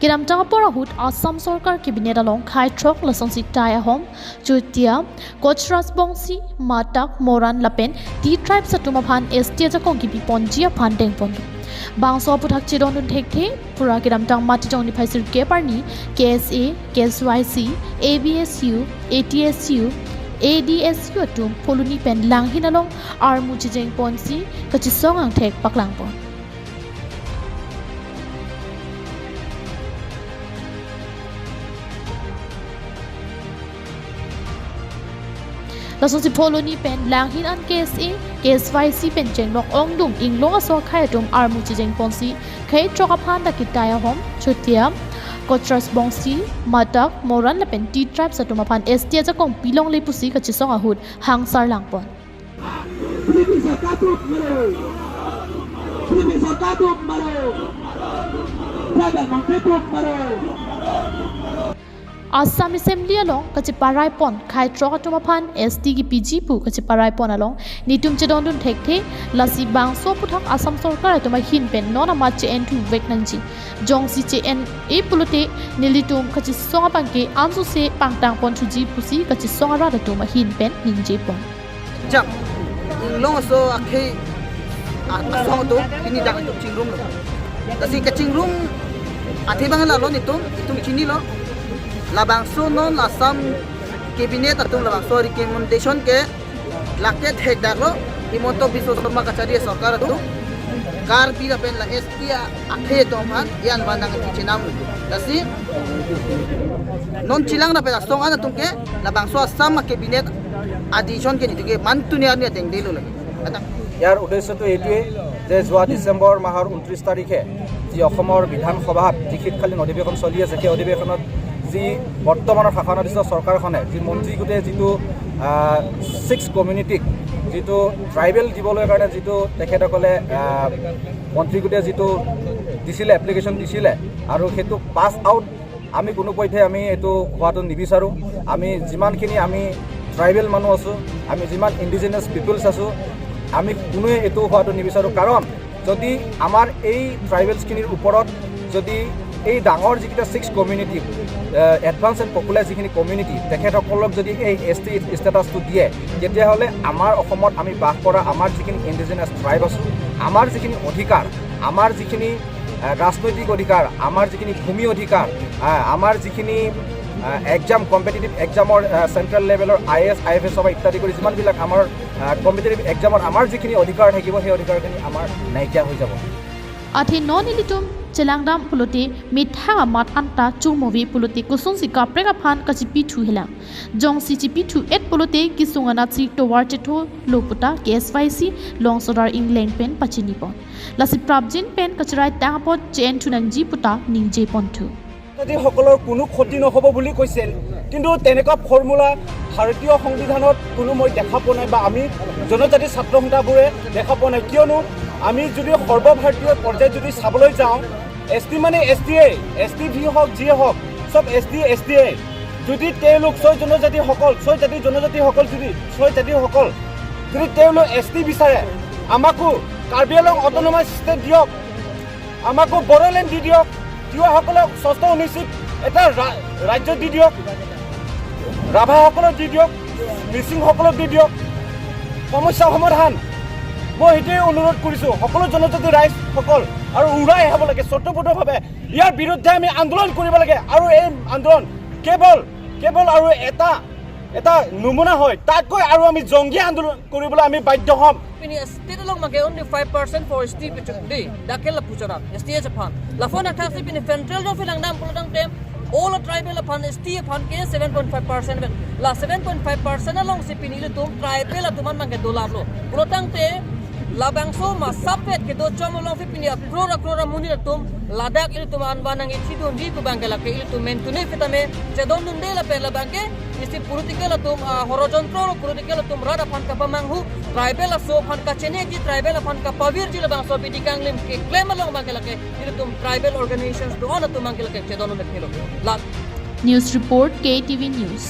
Kiramtang porahut Assam Sarkar Cabinet along Khei Trok Lasongsi Tayahom, Chutia, Kochras Bongsi, Matak, Moran Lapen, T tribe Satumaphan, ST ajakong kepi Ponjia Pandeng Pond. Bangso puthak chedon thekthe, Pura Kiramtang Matitong ni Paisir Keparni, KSA, KSYC, ABSU, ATSU, ADSU atum poluni pen langhin along armu chijeng ponsi kachisong ang thek paklang pon. Lasong si poluni pen langhin an KSA, KSYC pen jenglok ongdung inglong aso Khei atum armu chijeng ponsi Khei 6aphan dakitaya hom chutia Kochras Bongsi, Matak, Moran Lapen, T tribe Satumaphan, ST ajakong pilong lepusi kachisong ahud hangsar langpon. Assam Assembly along kachiparai pon Khei Trok ST ki PG pu kachiparai pon along netum chedon thekthe lasi bangso puthak Assam Sarkar atuma hin pen nona ma CN2 veknanji jongsi CN e pulute nilitum kachisong apangke ansu se pangtang pon thuji pusi kachisong ara atuma hin pen ningje pon jam long so akhe asong to ini dak chingrum lo tasi kachingrum athe bangala lo nitum chini lo labangso non Assam cabinet atung labangso recommendation ke lakte thek dalo imoto biso sarma kachari sarkar atu kar pira pen la ST akhe to man yan banang chinam dasi non chilang na pe asong ana tungke labangso Assam cabinet addition ke nitige mantuni ani ateng delu lagi ইয়াৰ উদ্দেশ্যটো এইটোৱে যে যোৱা ডিচেম্বৰ মাহৰ 29 তাৰিখে যি অসমৰ বিধানসভাত যি শীতকালীন অধিৱেশন চলি আছে সেই অধিৱেশনত যি বৰ্তমানৰ শাসনাধীন চৰকাৰখনে যি মন্ত্ৰী গোটে যিটো 6 কমিউনিটিক যিটো ট্ৰাইবেল দিবলৈ কাৰণে যিটো তেখেতসকলে মন্ত্ৰী গোটে যিটো দিছিলে এপ্লিকেশ্যন দিছিলে আৰু সেইটো পাছ আউট আমি কোনো পথে আমি এইটো হোৱাটো নিবিচাৰোঁ আমি যিমানখিনি আমি ট্ৰাইবেল মানুহ আছোঁ আমি যিমান ইণ্ডিজিনাছ পিপলছ আছোঁ আমি কোনোৱে এইটো হোৱাটো নিবিচাৰোঁ কাৰণ যদি আমাৰ এই ট্ৰাইবেলছখিনিৰ ওপৰত যদি এই ডাঙৰ যিকেইটা 6 কমিউনিটি এডভান্স এণ্ড পপুলাৰ যিখিনি কমিউনিটি তেখেতসকলক যদি এই ST ষ্টেটাছটো দিয়ে তেতিয়াহ'লে আমাৰ অসমত আমি বাস কৰা আমাৰ যিখিনি ইণ্ডিজিনাছ ট্ৰাইব আছোঁ আমাৰ যিখিনি অধিকাৰ আমাৰ যিখিনি ৰাজনৈতিক অধিকাৰ আমাৰ যিখিনি ভূমি অধিকাৰ আমাৰ যিখিনি এক্সাম কম্পিটিটিভ এক্সামৰ চেণ্ট্ৰেল লেভেলৰ IAS IFS ইত্যাদি কৰি যিমানবিলাক আমাৰ কম্পিটিটিভ এক্সামৰ আমাৰ যিখিনি অধিকাৰ থাকিব সেই অধিকাৰখিনি আমাৰ নাইকিয়া হৈ যাব Athi non ilitum Chelangdam pulute mithanga mat anta chumovi pulute kusung si kaprega phan kachipi thu hilang jong si chipi thu et pulute kisungana chi towar chetho loputa KSYC longsodar England pen pachini pon lasi prabjin pen kachrai tangapot chen thunangji puta ningje ponthu যদি সকলৰ কোনো ক্ষতি নহব বুলি কৈছিল কিন্তু তেনেকুৱা formula ভাৰতীয় সংবিধানত কোনো মই দেখা পোৱা নাই বা আমি জনজাতি ছাত্ৰ সন্থাবোৰে দেখা পোৱা নাই কিয়নো আমি যদি সৰ্বভাৰতীয় পৰ্যায়ত যদি চাবলৈ যাওঁ ST মানে STV হওক যিয়ে হওক সব STA যদি তেওঁলোক ছয় জনজাতিসকল যদি তেওঁলোক ST বিচাৰে আমাকো কাৰ্বি আংলং অট'নমাছ ষ্টেট দিয়ক আমাকো বড়োলেণ্ড দি দিয়ক তিৱাসকলক 619 এটা ৰাজ্য দি দিয়ক ৰাভাসকলক দি দিয়ক মিচিংসকলক দি দিয়ক সমস্যা সমাধান মই এটাই অনুৰোধ কৰিছোঁ সকলো জনজাতি ৰাইজসকল আৰু উৰাই আহিব লাগে স্বতঃপূৰ্ণভাৱে ইয়াৰ বিৰুদ্ধে আমি আন্দোলন কৰিব লাগে আৰু এই আন্দোলন কেৱল আৰু এটা নমুনা হয় তাতকৈ আৰু আমি জংগী আন্দোলন কৰিবলৈ আমি বাধ্য হ'ম State along mage only 5% for ST pichukdi dakel la puchara ST aphan la phone athasi pin federal no filang dam pulang tem all tribal aphan ST aphan ke 7.5% la 7.5% along si pinile tum tribal atuman mage dollar lo pulotang te labangso ma sapet ke do chomolong fi pinia krora muni tum ladak il tuman banang chedon ji ku bangela ke il tum mentune fitame chedon dunde la pela bangke isi political tum horizontal political tum rada phan ka pamanghu tribal aso phan ka chene ji tribal phan ka pavir ji labangso bidikang lim ke claim along bangela ke il tum tribal organizations do on tum bangela ke chedon le khelo la News report KTV News